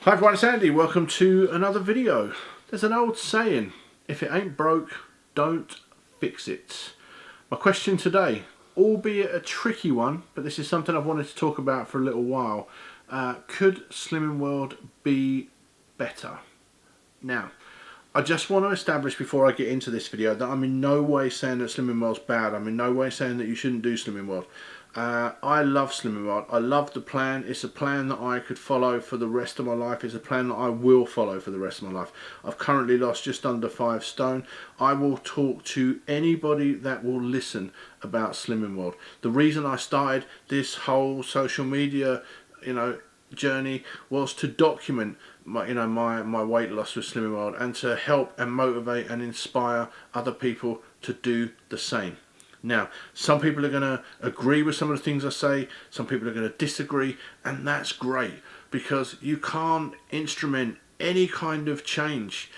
Hi everyone, it's Andy. Welcome to another video. There's an old saying, if it ain't broke, don't fix it. My question today, albeit a tricky one, but this is something I've wanted to talk about for a little while. Could Slimming World be better? Now, I just want to establish before I get into this video that I'm in no way saying that Slimming World's bad. I'm in no way saying that you shouldn't do Slimming World. I love Slimming World. I love the plan. It's a plan that I could follow for the rest of my life. It's a plan that I will follow for the rest of my life. I've currently lost just under 5 stone. I will talk to anybody that will listen about Slimming World. The reason I started this whole social media, journey was to document my weight loss with Slimming World and to help and motivate and inspire other people to do the same. Now, some people are going to agree with some of the things I say, some people are going to disagree, and that's great because you can't instrument any kind of change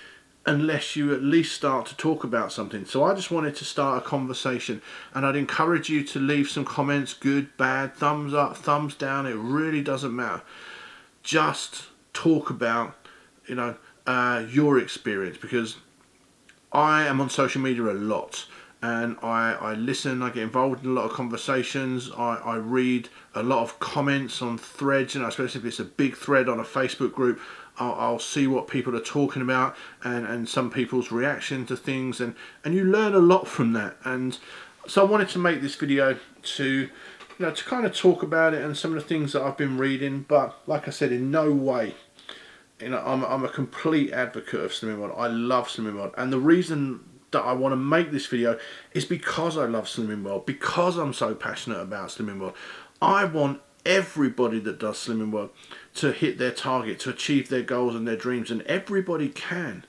unless you at least start to talk about something. So I just wanted to start a conversation, and I'd encourage you to leave some comments, good, bad, thumbs up, thumbs down, it really doesn't matter. Just talk about your experience, because I am on social media a lot and I listen, I get involved in a lot of conversations, I read a lot of comments on threads, especially if it's a big thread on a Facebook group. I'll see what people are talking about and some people's reaction to things, and you learn a lot from that. And so I wanted to make this video to kind of talk about it and some of the things that I've been reading, but like I said, in no way, I'm a complete advocate of Slimming World. I love Slimming World, and the reason that I want to make this video is because I love Slimming World, because I'm so passionate about Slimming World. I want everybody that does Slimming World to hit their target, to achieve their goals and their dreams, and everybody can.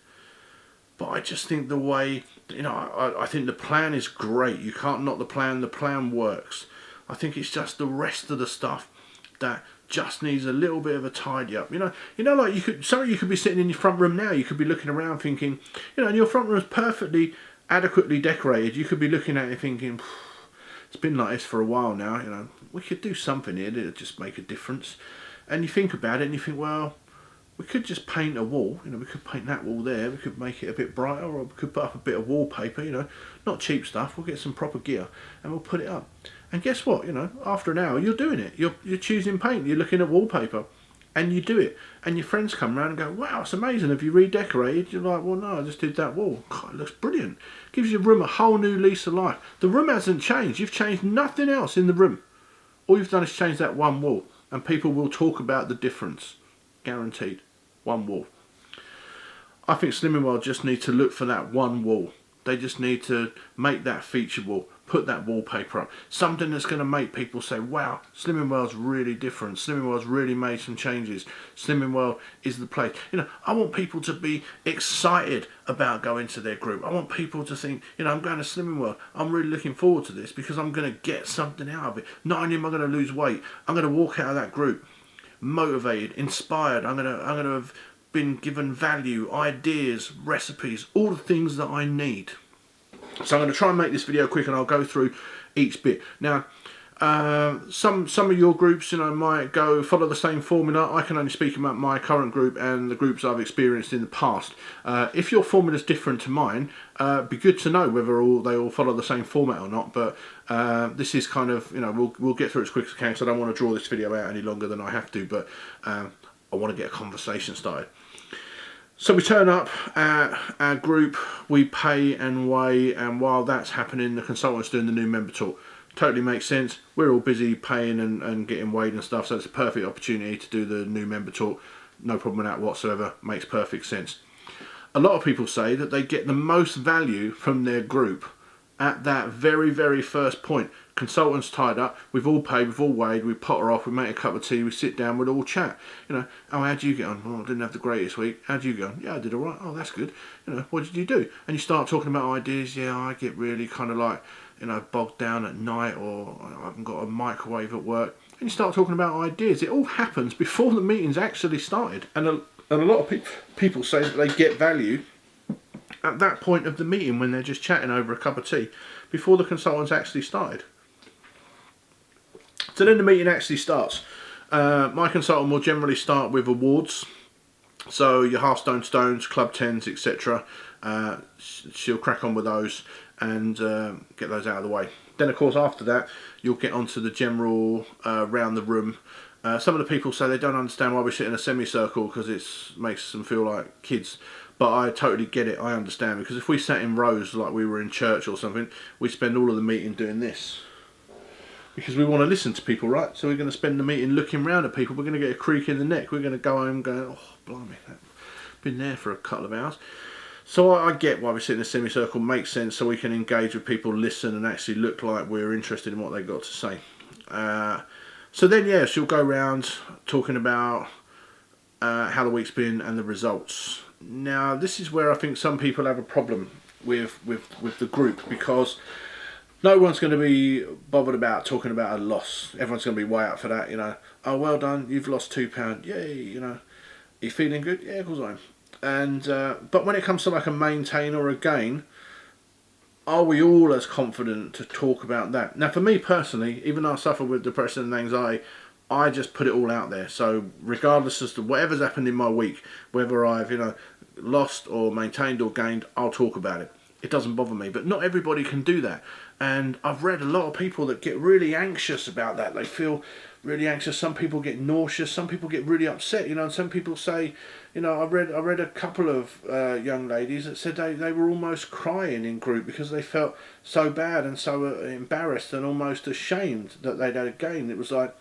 But I just think the way, I think the plan is great. You can't knock the plan works. I think it's just the rest of the stuff that just needs a little bit of a tidy up. Like you could be sitting in your front room now, you could be looking around thinking, and your front room is perfectly adequately decorated. You could be looking at it thinking, it's been like this for a while now, we could do something here that'd just make a difference. And you think about it and you think, well, we could just paint a wall, we could paint that wall there, we could make it a bit brighter, or we could put up a bit of wallpaper, not cheap stuff, we'll get some proper gear and we'll put it up. And guess what, after an hour you're doing it, you're choosing paint, you're looking at wallpaper, and you do it, and your friends come around and go, wow, it's amazing, have you redecorated? You're like, well, no, I just did that wall. God, it looks brilliant. Gives your room a whole new lease of life. The room hasn't changed, you've changed nothing else in the room. All you've done is change that one wall, and people will talk about the difference. Guaranteed. One wall. I think Slimming World just need to look for that one wall. They just need to make that feature wall, put that wallpaper up. Something that's going to make people say, wow, Slimming World's really different. Slimming World's really made some changes. Slimming World is the place. I want people to be excited about going to their group. I want people to think, I'm going to Slimming World. I'm really looking forward to this because I'm going to get something out of it. Not only am I going to lose weight, I'm going to walk out of that group motivated, inspired. I'm going to have been given value, ideas, recipes, all the things that I need. So I'm going to try and make this video quick, and I'll go through each bit. Now, some of your groups, might go follow the same formula. I can only speak about my current group and the groups I've experienced in the past. If your formula is different to mine, it'd be good to know whether they all follow the same format or not. But this is kind of, we'll get through it as quick as I can, because I don't want to draw this video out any longer than I have to. But I want to get a conversation started. So we turn up at our group, we pay and weigh, and while that's happening, the consultant's doing the new member talk. Totally makes sense. We're all busy paying and getting weighed and stuff, so it's a perfect opportunity to do the new member talk. No problem with that whatsoever. Makes perfect sense. A lot of people say that they get the most value from their group at that very, very first point. Consultants tied up, we've all paid, we've all weighed, we potter off, we make a cup of tea, we sit down, we'll all chat. Oh, how'd you get on? Oh, I didn't have the greatest week. How'd you go on? Yeah, I did alright. Oh, that's good. What did you do? And you start talking about ideas. Yeah, I get really kind of like, bogged down at night, or I haven't got a microwave at work. And you start talking about ideas. It all happens before the meeting's actually started. And a lot of people say that they get value at that point of the meeting when they're just chatting over a cup of tea before the consultant's actually started. So then the meeting actually starts. My consultant will generally start with awards. So your half stone stones, club 10s, etc. She'll crack on with those and get those out of the way. Then of course after that you'll get onto the general round the room. Some of the people say they don't understand why we sit in a semicircle because it makes them feel like kids. But I totally get it, I understand, because if we sat in rows like we were in church or something, we spend all of the meeting doing this. Because we want to listen to people, right? So we're going to spend the meeting looking round at people. We're going to get a creak in the neck. We're going to go home going, oh, blimey, I've been there for a couple of hours. So I get why we sit in a semicircle, makes sense, so we can engage with people, listen, and actually look like we're interested in what they've got to say. So then, yeah, she'll go around talking about how the week's been and the results. Now, this is where I think some people have a problem with the group, because no one's going to be bothered about talking about a loss. Everyone's going to be way up for that, you know. Oh, well done, you've lost £2. Yay, you know. Are you feeling good? Yeah, of course I am. And but when it comes to like a maintain or a gain, are we all as confident to talk about that? Now, for me personally, even though I suffer with depression and anxiety, I just put it all out there. So regardless as to whatever's happened in my week, whether I've, you know, lost or maintained or gained, I'll talk about it. It doesn't bother me. But not everybody can do that. And I've read a lot of people that get really anxious about that. They feel really anxious. Some people get nauseous. Some people get really upset. You know, and some people say, you know, I read a couple of young ladies that said they were almost crying in group because they felt so bad and so embarrassed and almost ashamed that they'd had a gain. It was like,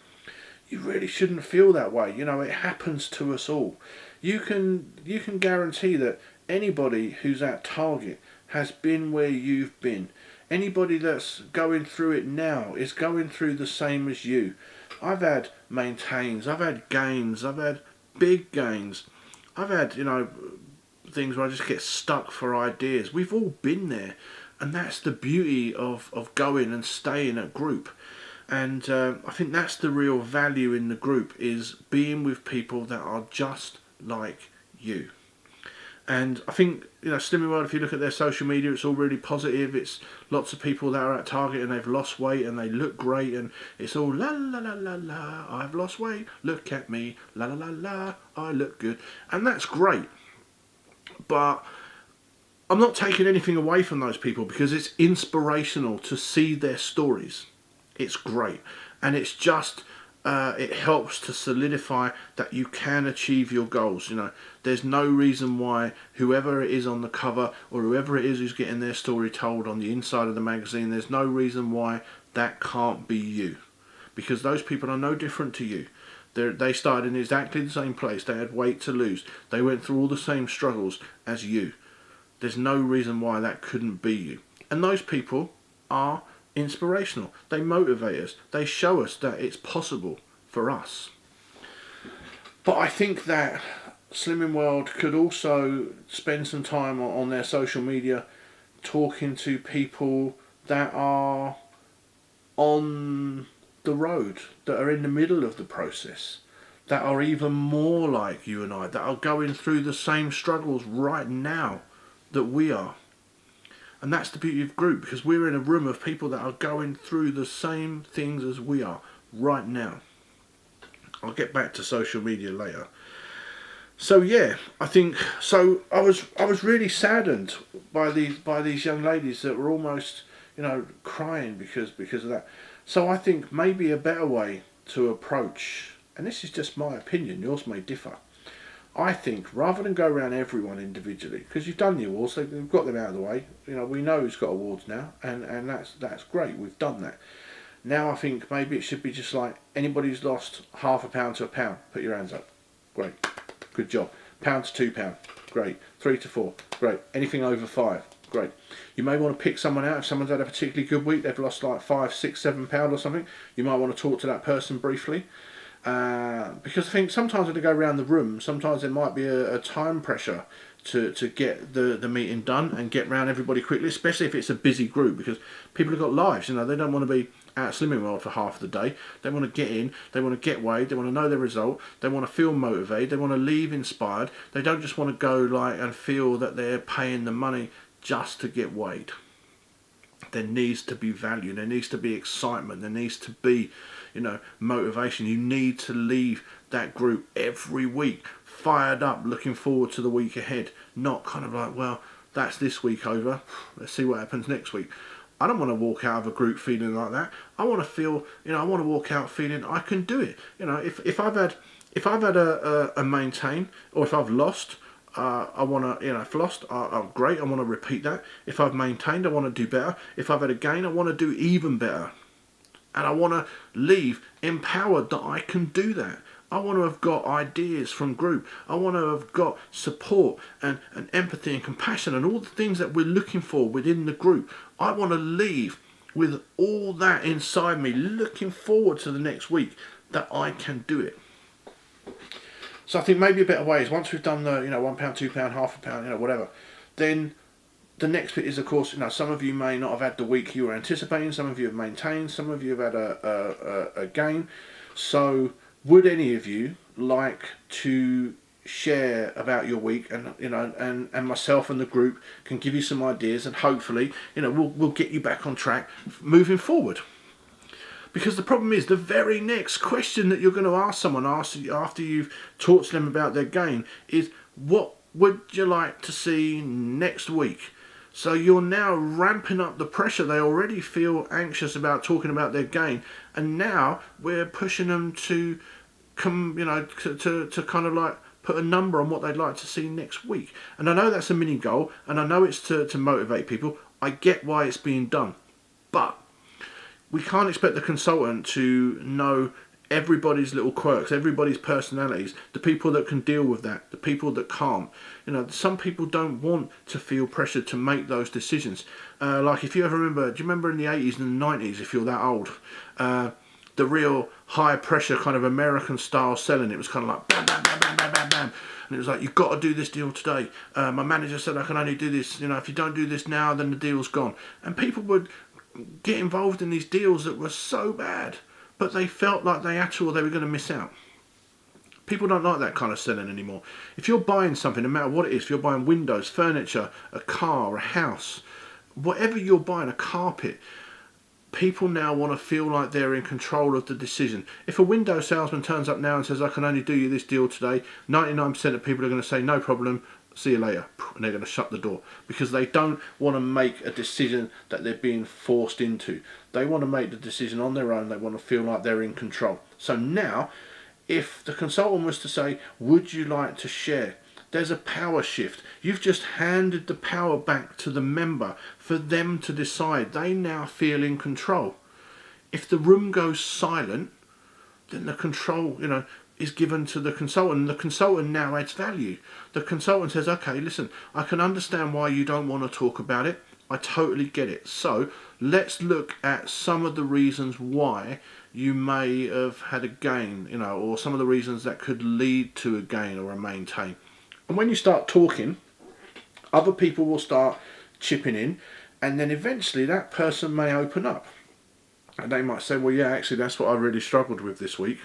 you really shouldn't feel that way. You know, it happens to us all. You can guarantee that anybody who's at target has been where you've been. Anybody that's going through it now is going through the same as you. I've had maintains, I've had gains, I've had big gains. I've had, you know, things where I just get stuck for ideas. We've all been there. And that's the beauty of going and staying at group. And I think that's the real value in the group, is being with people that are just like you. And I think, you know, Slimming World, if you look at their social media, it's all really positive. It's lots of people that are at target and they've lost weight and they look great, and it's all la la la la la, I've lost weight, look at me, la la la la, I look good. And that's great. But I'm not taking anything away from those people, because it's inspirational to see their stories. It's great. And it's just, it helps to solidify that you can achieve your goals. You know, there's no reason why whoever it is on the cover, or whoever it is who's getting their story told on the inside of the magazine, there's no reason why that can't be you. Because those people are no different to you. They started in exactly the same place. They had weight to lose. They went through all the same struggles as you. There's no reason why that couldn't be you. And those people are inspirational. They motivate us. They show us that it's possible for us. But I think that Slimming World could also spend some time on their social media talking to people that are on the road, that are in the middle of the process, that are even more like you and I, that are going through the same struggles right now that we are. And that's the beauty of group, because we're in a room of people that are going through the same things as we are right now. I'll get back to social media later. So yeah, I think so. I was really saddened by these young ladies that were almost, you know, crying because of that. So I think maybe a better way to approach, and this is just my opinion, yours may differ. I think rather than go around everyone individually, because you've done the awards, they've got them out of the way. You know, we know who's got awards now, and that's great. We've done that. Now I think maybe it should be just like, anybody who's lost £0.5 to £1, put your hands up. Great, good job. £1 to £2, great. 3 to 4, great. Anything over 5, great. You may want to pick someone out. If someone's had a particularly good week, they've lost like £5, £6, £7 or something, you might want to talk to that person briefly. Because I think sometimes when they go around the room, sometimes there might be a time pressure to get the meeting done and get round everybody quickly, especially if it's a busy group, because people have got lives. You know, they don't want to be at Slimming World for half the day. They want to get in, they want to get weighed, they want to know their result, they want to feel motivated, they want to leave inspired. They don't just want to go like and feel that they're paying the money just to get weighed. There needs to be value, there needs to be excitement, there needs to be, you know, motivation. You need to leave that group every week fired up, looking forward to the week ahead. Not kind of like, well, that's this week over, let's see what happens next week. I don't want to walk out of a group feeling like that. I want to feel, I want to walk out feeling I can do it. If I've had a maintain, or if I've lost, I want to, if lost, I'm great. I want to repeat that. If I've maintained, I want to do better. If I've had a gain, I want to do even better. And I want to leave empowered that I can do that. I want to have got ideas from group. I want to have got support and empathy and compassion and all the things that we're looking for within the group. I want to leave with all that inside me, looking forward to the next week, that I can do it. So I think maybe a better way is, once we've done the, £1, £2, £0.50, whatever, then the next bit is, of course, some of you may not have had the week you were anticipating, some of you have maintained, some of you have had a gain. So would any of you like to share about your week, and myself and the group can give you some ideas, and hopefully, we'll get you back on track moving forward. Because the problem is, the very next question that you're going to ask someone after you've talked to them about their gain is, what would you like to see next week? So you're now ramping up the pressure. They already feel anxious about talking about their gain, and now we're pushing them to to kind of like put a number on what they'd like to see next week. And I know that's a mini goal, and I know it's to motivate people. I get why it's being done, but we can't expect the consultant to know everybody's little quirks, everybody's personalities, the people that can deal with that, the people that can't. Some people don't want to feel pressured to make those decisions. Like, if you ever remember, do you remember in the 80s and the 90s, if you're that old, the real high pressure kind of American style selling? It was kind of like bam, bam, bam, bam, bam, bam, bam. And it was like, you've got to do this deal today. My manager said I can only do this. If you don't do this now, then the deal's gone. And people would get involved in these deals that were so bad, but they felt like they had to, or they were going to miss out. People don't like that kind of selling anymore. If you're buying something, no matter what it is, if you're buying windows, furniture, a car, a house, whatever you're buying, a carpet, people now want to feel like they're in control of the decision. If a window salesman turns up now and says, I can only do you this deal today, 99% of people are going to say, no problem, see you later, and they're going to shut the door, because they don't want to make a decision that they're being forced into. They want to make the decision on their own. They want to feel like they're in control. So now, if the consultant was to say, would you like to share? There's a power shift. You've just handed the power back to the member for them to decide. They now feel in control. If the room goes silent, then the control, is given to the consultant. The consultant now adds value. The consultant says, okay, listen, I can understand why you don't want to talk about it. I totally get it. So let's look at some of the reasons why you may have had a gain, or some of the reasons that could lead to a gain or a maintain. And when you start talking, other people will start chipping in, and then eventually that person may open up. And they might say, well, yeah, actually, that's what I really struggled with this week.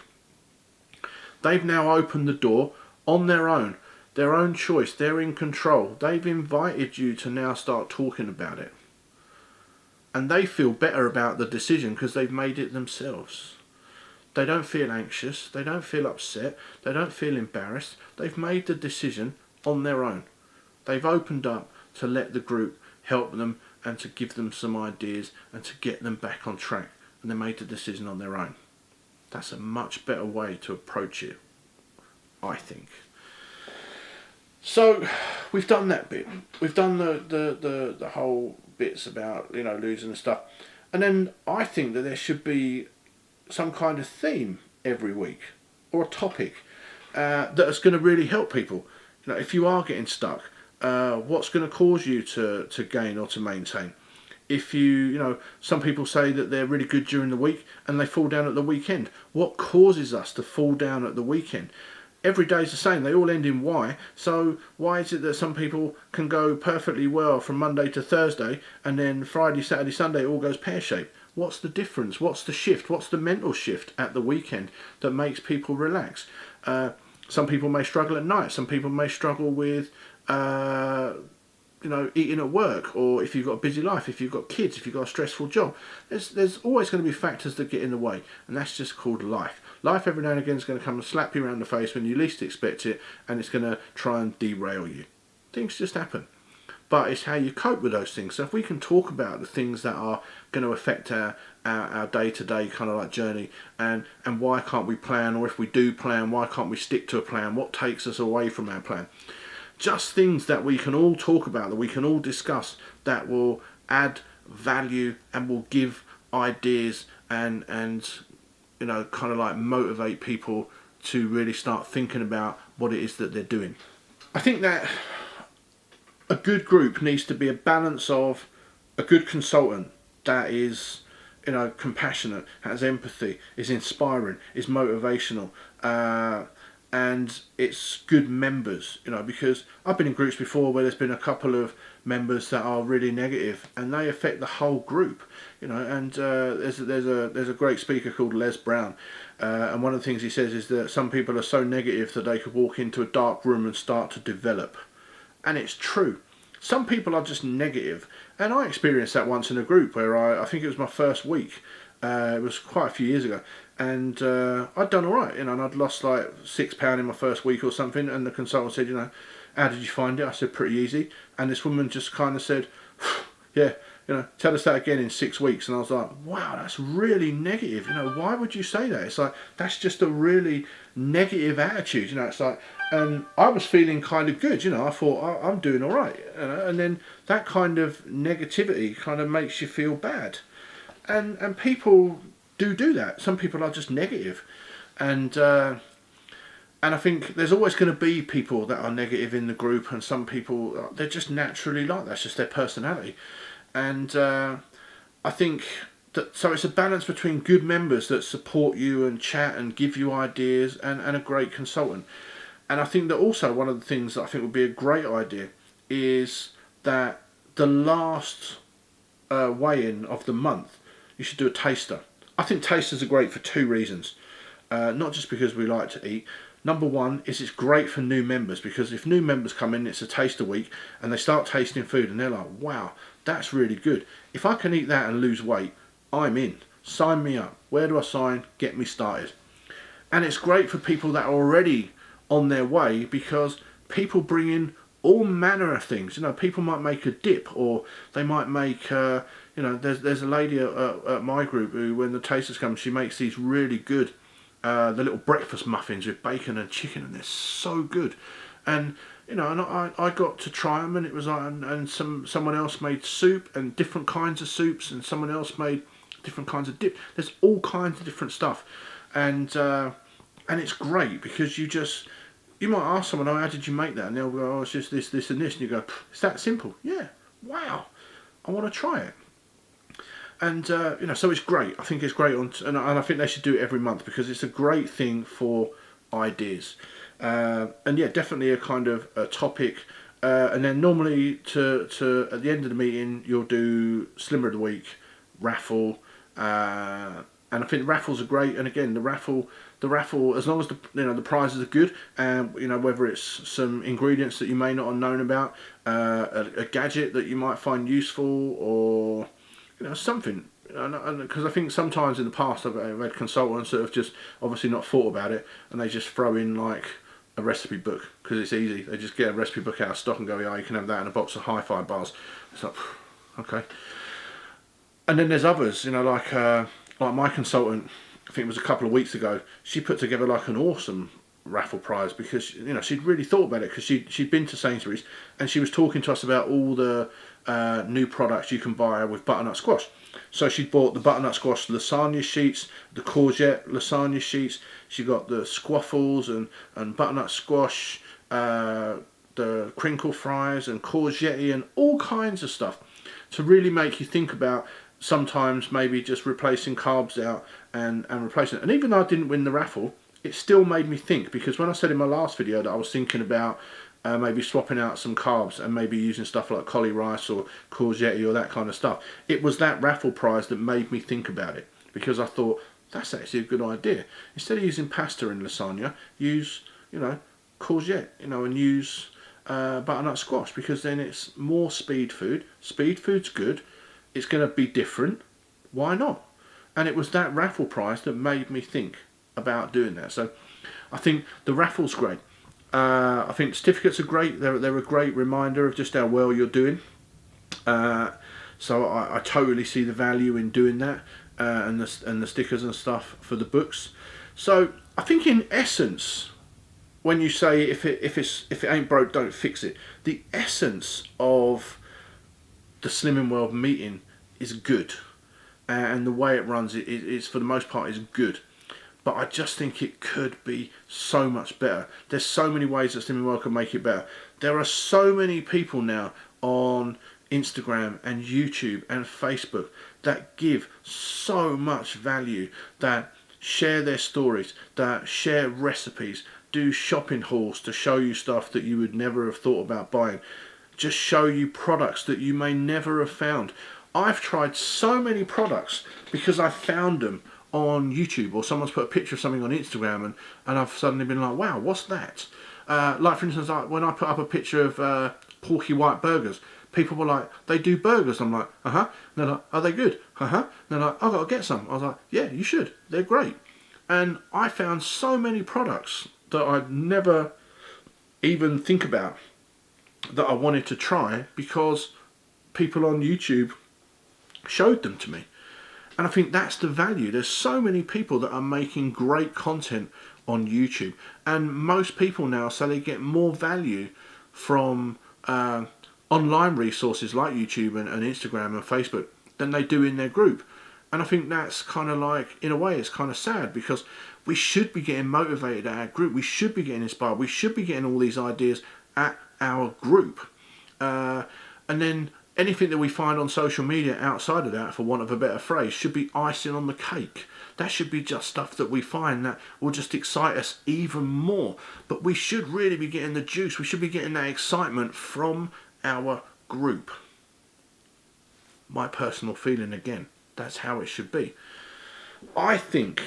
They've now opened the door on their own choice. They're in control. They've invited you to now start talking about it. And they feel better about the decision because they've made it themselves. They don't feel anxious. They don't feel upset. They don't feel embarrassed. They've made the decision on their own. They've opened up to let the group help them and to give them some ideas and to get them back on track. And they made the decision on their own. That's a much better way to approach it, I think. So we've done that bit. We've done the whole bits about losing and stuff, and then I think that there should be some kind of theme every week or a topic that is going to really help people. If you are getting stuck, what's going to cause you to gain or to maintain? If some people say that they're really good during the week and they fall down at the weekend. What causes us to fall down at the weekend? Every day's the same. They all end in Y. So why is it that some people can go perfectly well from Monday to Thursday, and then Friday, Saturday, Sunday it all goes pear-shaped? What's the difference? What's the shift? What's the mental shift at the weekend that makes people relax? Some people may struggle at night. Some people may struggle with eating at work, or if you've got a busy life, if you've got kids, if you've got a stressful job. There's always going to be factors that get in the way, and that's just called life. Life every now and again is going to come and slap you around the face when you least expect it, and it's going to try and derail you. Things just happen. But it's how you cope with those things. So if we can talk about the things that are going to affect our day-to-day kind of like journey, and why can't we plan, or if we do plan, why can't we stick to a plan, what takes us away from our plan. Just things that we can all talk about, that we can all discuss, that will add value and will give ideas and you know, kind of like motivate people to really start thinking about what it is that they're doing. I think that a good group needs to be a balance of a good consultant that is, you know, compassionate, has empathy, is inspiring, is motivational, and it's good members, you know, because I've been in groups before where there's been a couple of members that are really negative and they affect the whole group, you know. And there's a great speaker called Les Brown, and one of the things he says is that some people are so negative that they could walk into a dark room and start to develop. And it's true. Some people are just negative, and I experienced that once in a group where I think it was my first week. It was quite a few years ago, and I'd done all right, you know, and I'd lost like £6 in my first week or something. And the consultant said, you know, how did you find it? I said, pretty easy. And this woman just kind of said, yeah, you know, tell us that again in 6 weeks. And I was like, wow, that's really negative. You know, why would you say that? It's like, that's just a really negative attitude. You know, it's like, and I was feeling kind of good. You know, I thought, I'm doing all right. You know? And then that kind of negativity kind of makes you feel bad. And people do that. Some people are just negative. And I think there's always going to be people that are negative in the group, and some people, they're just naturally like that. It's just their personality. And I think that, so it's a balance between good members that support you and chat and give you ideas, and a great consultant. And I think that also one of the things that I think would be a great idea is that the last weigh-in of the month, you should do a taster. I think tasters are great for 2 reasons. Not just because we like to eat. Number one is it's great for new members, because if new members come in, it's a taster week, and they start tasting food and they're like, wow, that's really good. If I can eat that and lose weight, I'm in. Sign me up. Where do I sign? Get me started. And it's great for people that are already on their way, because people bring in all manner of things. You know, people might make a dip, or they might make, you know, there's a lady at my group who, when the tasters come, she makes these really good the little breakfast muffins with bacon and chicken, and they're so good. And you know, and I got to try them, and it was and someone else made soup and different kinds of soups, and someone else made different kinds of dip. There's all kinds of different stuff, and it's great, because you might ask someone, oh, how did you make that? And they'll go, oh, it's just this, this, and this, and you go, it's that simple. Yeah, wow, I want to try it. And you know, so it's great. I think it's great, and I think they should do it every month, because it's a great thing for ideas. And yeah, definitely a kind of a topic. And then normally to at the end of the meeting, you'll do Slimmer of the Week, raffle, and I think raffles are great. And again, the raffle, as long as the prizes are good, and you know, whether it's some ingredients that you may not have known about, a gadget that you might find useful, or you know, something. Because I think sometimes in the past I've had consultants that have just obviously not thought about it, and they just throw in like a recipe book because it's easy. They just get a recipe book out of stock and go, yeah, you can have that and a box of hi-fi bars. It's like, okay. And then there's others, you know, like my consultant, I think it was a couple of weeks ago, she put together like an awesome raffle prize, because you know, she'd really thought about it, because she'd been to Sainsbury's, and she was talking to us about all the new products you can buy with butternut squash. So she bought the butternut squash lasagna sheets, the courgette lasagna sheets. She got the squaffles and butternut squash, the crinkle fries and courgette and all kinds of stuff to really make you think about sometimes maybe just replacing carbs out and replacing it. And even though I didn't win the raffle, it still made me think, because when I said in my last video that I was thinking about maybe swapping out some carbs and maybe using stuff like cauli rice or courgette or that kind of stuff, it was that raffle prize that made me think about it, because I thought that's actually a good idea. Instead of using pasta in lasagna, use, you know, courgette, you know, and use butternut squash, because then it's more speed food. Speed food's good. It's going to be different. Why not? And it was that raffle prize that made me think. about doing that. So I think the raffle's great. I think certificates are great. They're a great reminder of just how well you're doing. So I totally see the value in doing that, and the stickers and stuff for the books. So I think in essence, when you say if it ain't broke, don't fix it, the essence of the Slimming World meeting is good, and the way it runs is for the most part is good. But I just think it could be so much better. There's so many ways that Slimming World can make it better. There are so many people now on Instagram and YouTube and Facebook that give so much value, that share their stories, that share recipes, do shopping hauls to show you stuff that you would never have thought about buying, just show you products that you may never have found. I've tried so many products because I found them on YouTube, or someone's put a picture of something on Instagram, and I've suddenly been like, wow, what's that? Like for instance, when I put up a picture of Porky White burgers, people were like, they do burgers. I'm like, uh-huh. And they're like, are they good? Uh-huh. And they're like, I've got to get some. I was like, yeah, you should. They're great. And I found so many products that I'd never even think about that I wanted to try because people on YouTube showed them to me. And I think that's the value. There's so many people that are making great content on YouTube, and most people now say they get more value from online resources like YouTube and Instagram and Facebook than they do in their group. And I think that's kind of like, in a way, it's kind of sad, because we should be getting motivated at our group. We should be getting inspired. We should be getting all these ideas at our group. And then anything that we find on social media outside of that, for want of a better phrase, should be icing on the cake. That should be just stuff that we find that will just excite us even more. But we should really be getting the juice. We should be getting that excitement from our group. My personal feeling again. That's how it should be. I think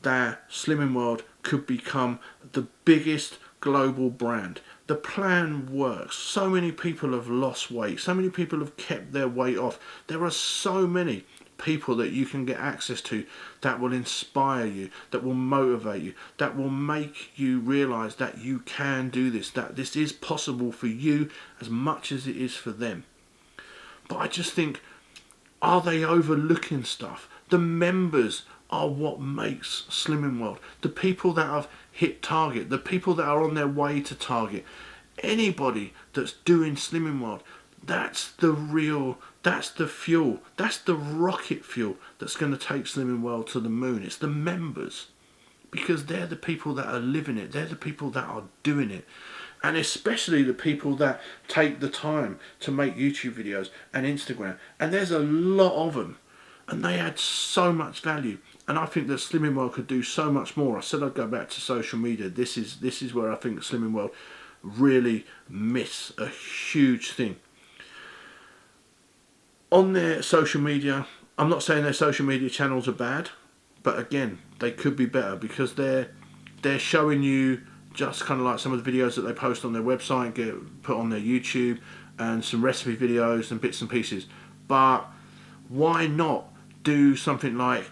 that Slimming World could become the biggest global brand. The plan works. So many people have lost weight. So many people have kept their weight off. There are so many people that you can get access to that will inspire you, that will motivate you, that will make you realize that you can do this, that this is possible for you as much as it is for them. But I just think, are they overlooking stuff? The members are what makes Slimming World. The people that have hit target, the people that are on their way to target, anybody that's doing Slimming World, that's the real, that's the fuel, that's the rocket fuel that's going to take Slimming World to the moon. It's the members, because they're the people that are living it, they're the people that are doing it. And especially the people that take the time to make YouTube videos and Instagram. And there's a lot of them. And they add so much value. And I think that Slimming World could do so much more. I said I'd go back to social media. This is where I think Slimming World really miss a huge thing. On their social media, I'm not saying their social media channels are bad. But again, they could be better, because they're showing you just kind of like some of the videos that they post on their website, get put on their YouTube, and some recipe videos and bits and pieces. But why not do something like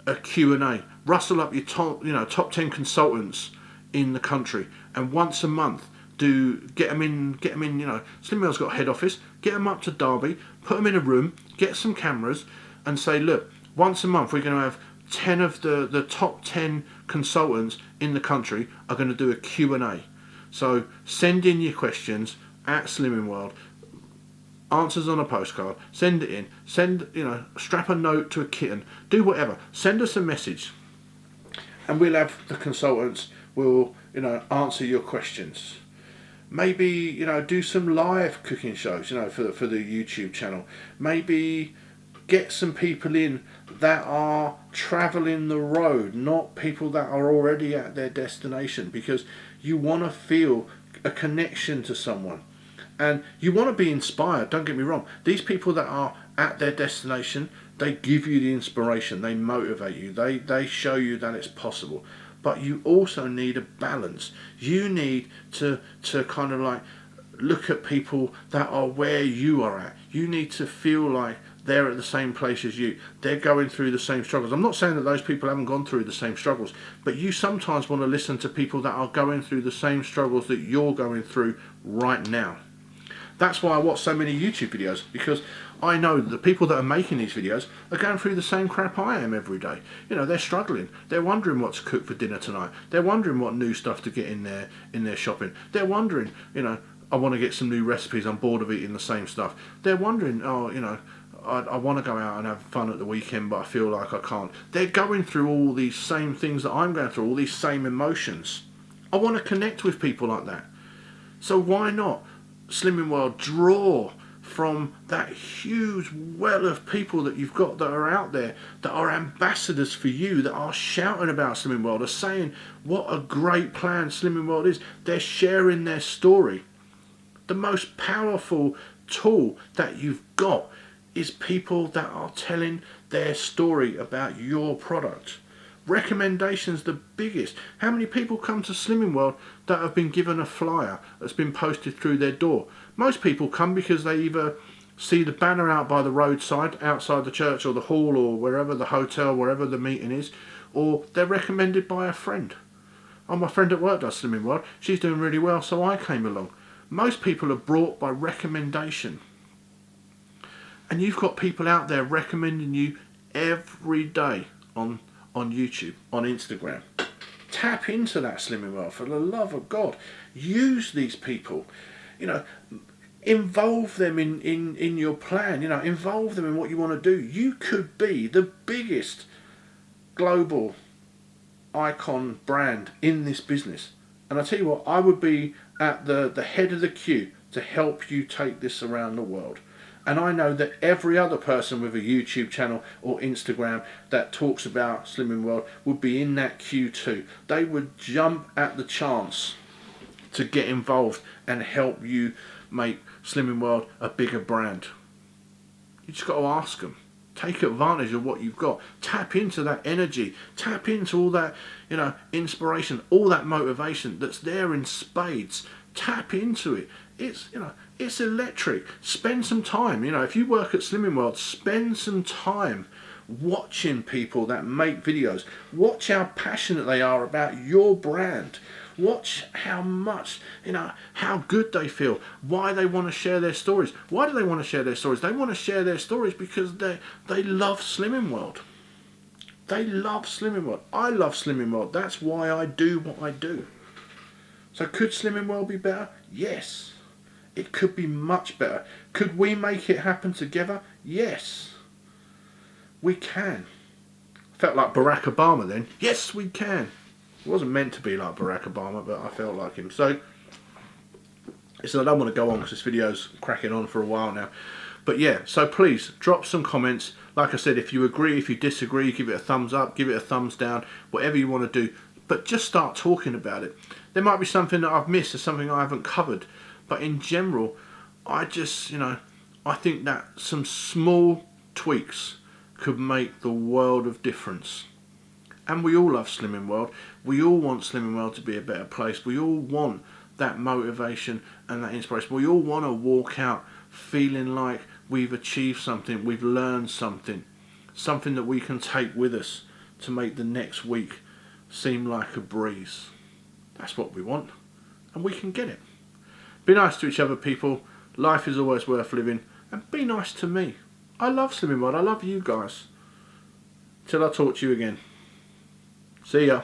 a Q&A? Rustle up your top 10 consultants in the country, and once a month get them in. Slimming World's got a head office. Get them up to Derby, put them in a room, get some cameras, and say, look, once a month we're going to have 10 of the top 10 consultants in the country are going to do a Q&A. So send in your questions at Slimming World, answers on a postcard, send it in, strap a note to a kitten, do whatever, send us a message, and we'll have the consultants will answer your questions. Maybe do some live cooking shows for the YouTube channel. Maybe get some people in that are travelling the road, not people that are already at their destination, because you want to feel a connection to someone and you want to be inspired. Don't get me wrong, these people that are at their destination, they give you the inspiration, they motivate you, they show you that it's possible. But you also need a balance. You need to kind of like look at people that are where you are at. You need to feel like they're at the same place as you. They're going through the same struggles. I'm not saying that those people haven't gone through the same struggles, but you sometimes want to listen to people that are going through the same struggles that you're going through right now. That's why I watch so many YouTube videos, because I know that the people that are making these videos are going through the same crap I am every day. You know, they're struggling. They're wondering what to cook for dinner tonight. They're wondering what new stuff to get in their shopping. They're wondering, you know, I want to get some new recipes. I'm bored of eating the same stuff. They're wondering, oh, you know, I want to go out and have fun at the weekend, but I feel like I can't. They're going through all these same things that I'm going through, all these same emotions. I want to connect with people like that. So why not, Slimming World, draw from that huge well of people that you've got that are out there, that are ambassadors for you, that are shouting about Slimming World, are saying what a great plan Slimming World is. They're sharing their story. The most powerful tool that you've got is people that are telling their story about your product. Recommendations the biggest. How many people come to Slimming World that have been given a flyer that's been posted through their door? Most people come because they either see the banner out by the roadside, outside the church or the hall or wherever, the hotel, wherever the meeting is, or they're recommended by a friend. Oh, my friend at work does Slimming World. She's doing really well, so I came along. Most people are brought by recommendation. And you've got people out there recommending you every day on YouTube, on Instagram. Tap into that Slimming World, for the love of God. Use these people. You know, involve them in your plan. You know, involve them in what you want to do. You could be the biggest global icon brand in this business. And I tell you what, I would be at the head of the queue to help you take this around the world. And I know that every other person with a YouTube channel or Instagram that talks about Slimming World would be in that queue too. They would jump at the chance to get involved and help you make Slimming World a bigger brand. You just got to ask them. Take advantage of what you've got. Tap into that energy. Tap into all that, you know, inspiration, all that motivation that's there in spades. Tap into it. It's, you know, it's electric. Spend some time. You know, if you work at Slimming World, spend some time watching people that make videos. Watch how passionate they are about your brand. Watch how much, you know, how good they feel, why they want to share their stories. Why do they want to share their stories? They want to share their stories because they love Slimming World. They love Slimming World. I love Slimming World. That's why I do what I do. So could Slimming World be better? Yes. It could be much better. Could we make it happen together? Yes. We can. Felt like Barack Obama then. Yes, we can. It wasn't meant to be like Barack Obama, but I felt like him. So I don't want to go on because this video's cracking on for a while now. But yeah, so please drop some comments. Like I said, if you agree, if you disagree, give it a thumbs up, give it a thumbs down, whatever you want to do. But just start talking about it. There might be something that I've missed or something I haven't covered. But in general, I just, you know, I think that some small tweaks could make the world of difference. And we all love Slimming World. We all want Slimming World to be a better place. We all want that motivation and that inspiration. We all want to walk out feeling like we've achieved something, we've learned something, something that we can take with us to make the next week seem like a breeze. That's what we want, and we can get it. Be nice to each other, people. Life is always worth living, and be nice to me. I love Slimming World. I love you guys. Till I talk to you again. See ya.